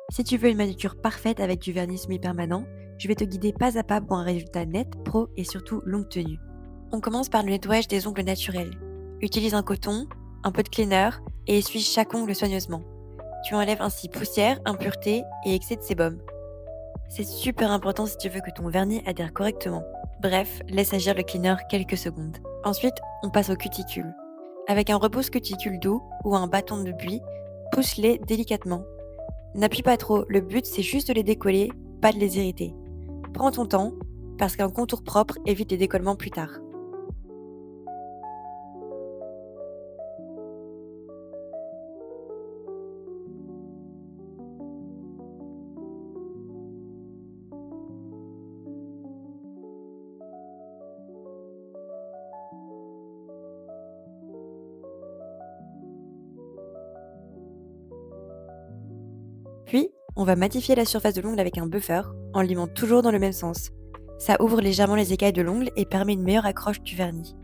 Si tu veux une manucure parfaite avec du vernis semi-permanent, je vais te guider pas à pas pour un résultat net, pro et surtout longue tenue. On commence par le nettoyage des ongles naturels. Utilise un coton, un peu de cleaner et essuie chaque ongle soigneusement. Tu enlèves ainsi poussière, impureté et excès de sébum. C'est super important si tu veux que ton vernis adhère correctement. Bref, laisse agir le cleaner quelques secondes. Ensuite, on passe aux cuticules. Avec un repousse cuticule doux ou un bâton de buis, pousse-les délicatement. N'appuie pas trop, le but c'est juste de les décoller, pas de les irriter. Prends ton temps, parce qu'un contour propre évite les décollements plus tard. Puis, on va matifier la surface de l'ongle avec un buffer, en limant toujours dans le même sens. Ça ouvre légèrement les écailles de l'ongle et permet une meilleure accroche du vernis.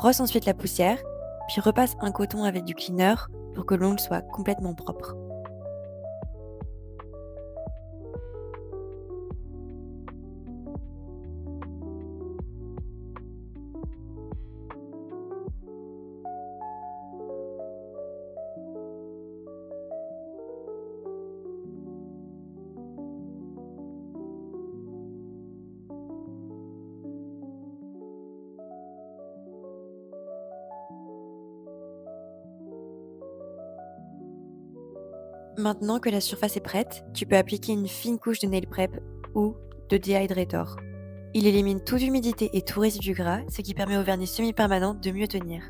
Brosse ensuite la poussière, puis repasse un coton avec du cleaner pour que l'ongle soit complètement propre. Maintenant que la surface est prête, tu peux appliquer une fine couche de nail prep ou de dehydrator. Il élimine toute humidité et tout résidu gras, ce qui permet au vernis semi-permanent de mieux tenir.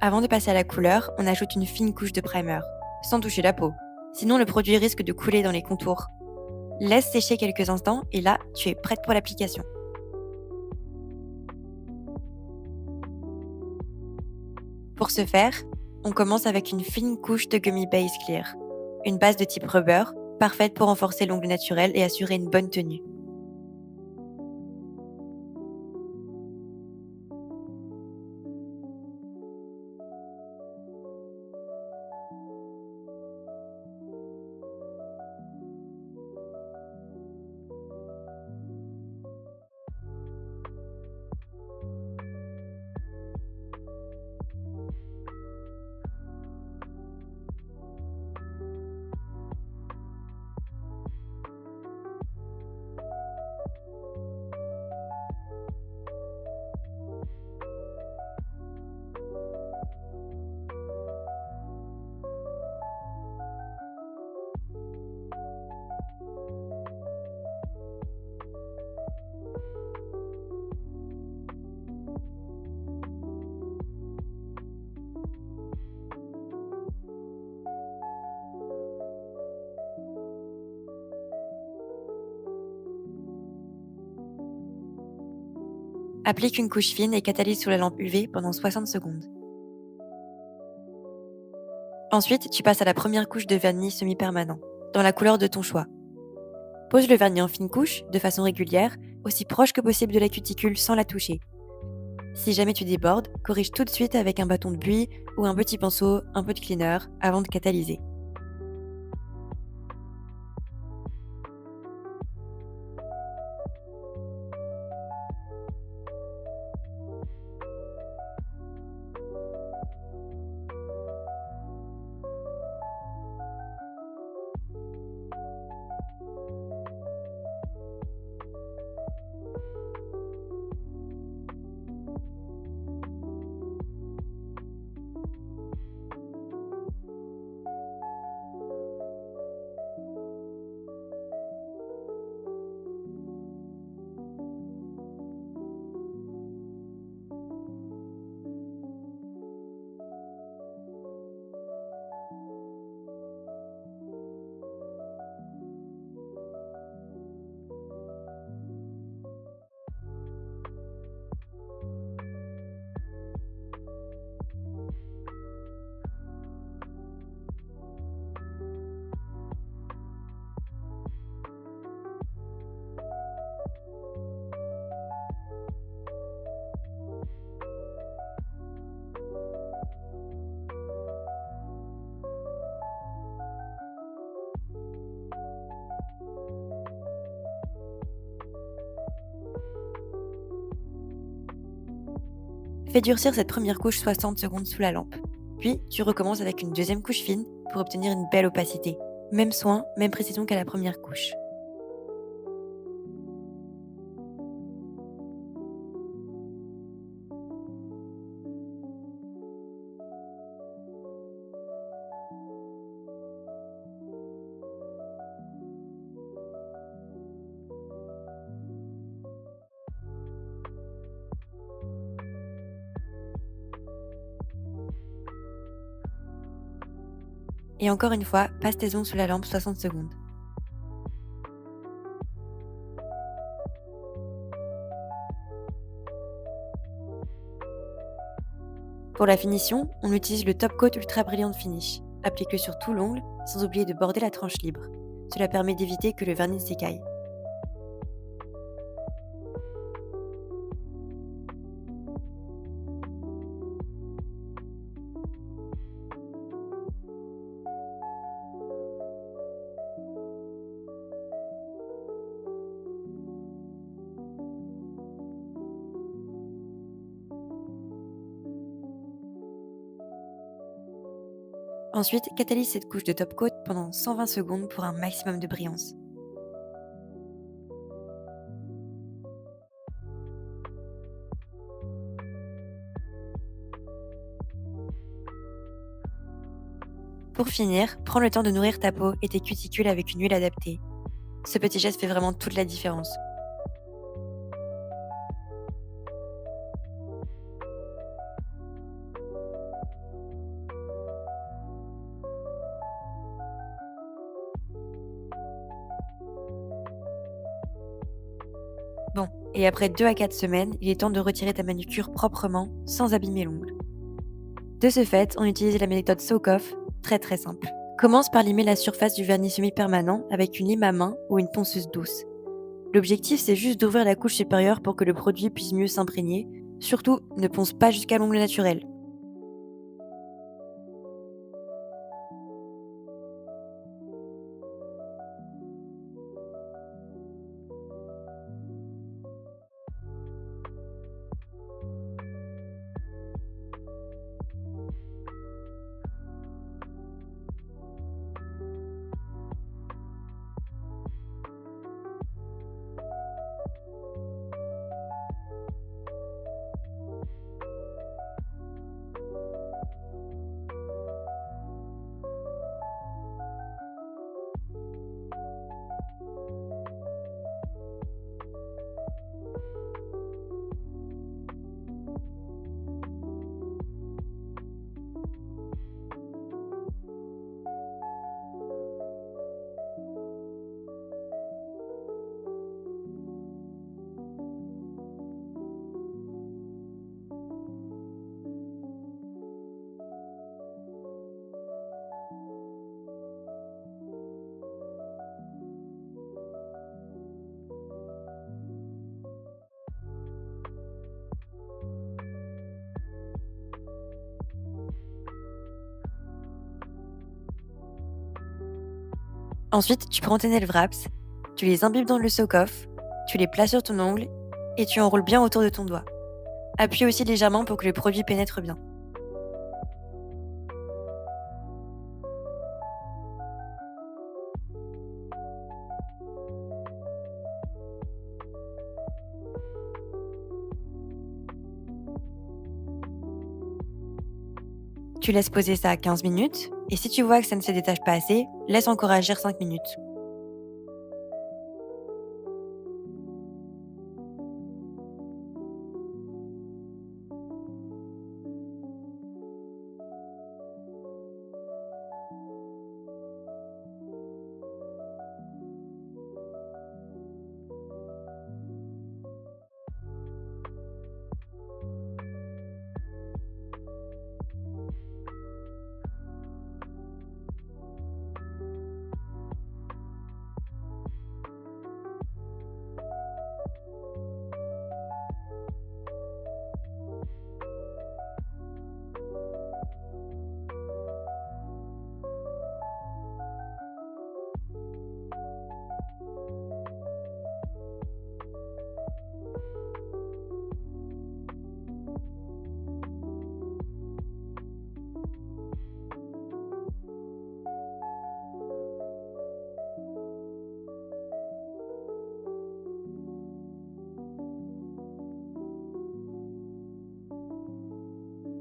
Avant de passer à la couleur, on ajoute une fine couche de primer, sans toucher la peau. Sinon, le produit risque de couler dans les contours. Laisse sécher quelques instants et là, tu es prête pour l'application. Pour ce faire, on commence avec une fine couche de gummy base clear, une base de type rubber, parfaite pour renforcer l'ongle naturel et assurer une bonne tenue. Applique une couche fine et catalyse sous la lampe UV pendant 60 secondes. Ensuite, tu passes à la première couche de vernis semi-permanent, dans la couleur de ton choix. Pose le vernis en fine couche, de façon régulière, aussi proche que possible de la cuticule sans la toucher. Si jamais tu débordes, corrige tout de suite avec un bâton de buis ou un petit pinceau, un peu de cleaner avant de catalyser. Fais durcir cette première couche 60 secondes sous la lampe. Puis, tu recommences avec une deuxième couche fine pour obtenir une belle opacité. Même soin, même précision qu'à la première couche. Et encore une fois, passe tes ongles sous la lampe 60 secondes. Pour la finition, on utilise le Top Coat Ultra Brilliant Finish. Applique-le sur tout l'ongle, sans oublier de border la tranche libre. Cela permet d'éviter que le vernis s'écaille. Ensuite, catalyse cette couche de top coat pendant 120 secondes pour un maximum de brillance. Pour finir, prends le temps de nourrir ta peau et tes cuticules avec une huile adaptée. Ce petit geste fait vraiment toute la différence. Bon, et après 2 à 4 semaines, il est temps de retirer ta manucure proprement, sans abîmer l'ongle. De ce fait, on utilise la méthode Soak Off, très simple. Commence par limer la surface du vernis semi-permanent avec une lime à main ou une ponceuse douce. L'objectif, c'est juste d'ouvrir la couche supérieure pour que le produit puisse mieux s'imprégner. Surtout, ne ponce pas jusqu'à l'ongle naturel. Ensuite, tu prends tes nail wraps, tu les imbibes dans le soak-off, tu les places sur ton ongle et tu enroules bien autour de ton doigt. Appuie aussi légèrement pour que le produit pénètre bien. Tu laisses poser ça 15 minutes et si tu vois que ça ne se détache pas assez, laisse encore agir 5 minutes.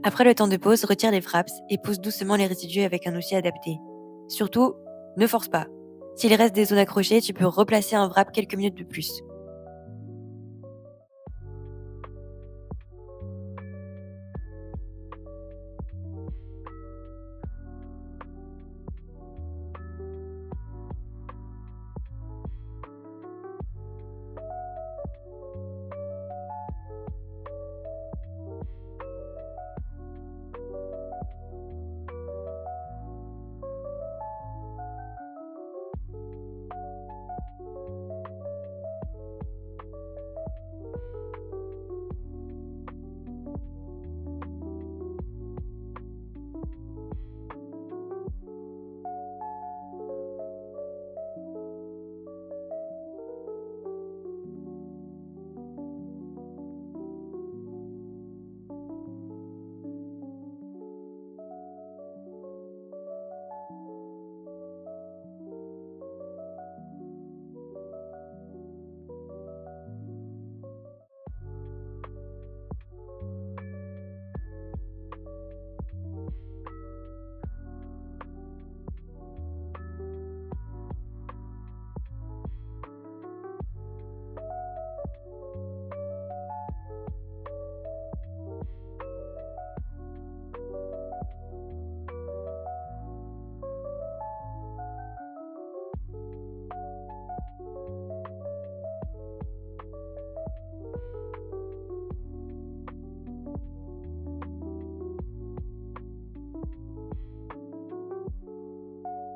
Après le temps de pause, retire les wraps et pousse doucement les résidus avec un outil adapté. Surtout, ne force pas. S'il reste des zones accrochées, tu peux replacer un wrap quelques minutes de plus.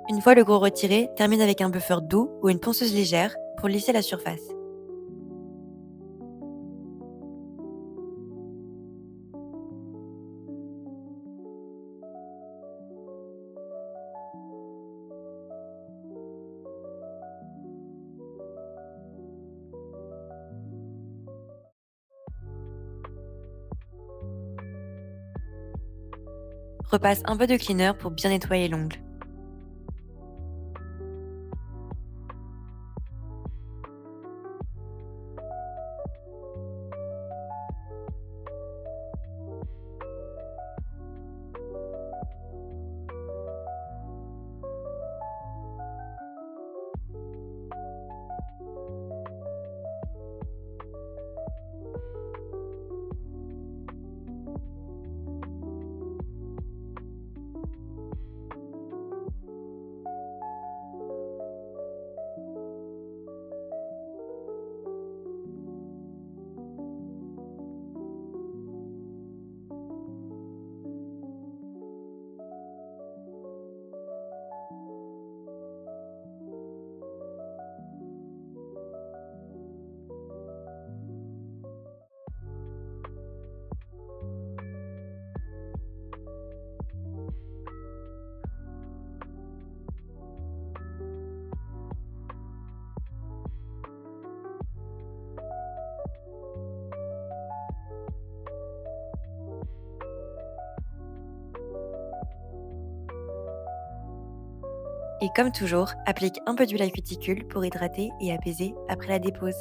Une fois le gros retiré, termine avec un buffer doux ou une ponceuse légère pour lisser la surface. Repasse un peu de cleaner pour bien nettoyer l'ongle. Et comme toujours, applique un peu d'huile à cuticule pour hydrater et apaiser après la dépose.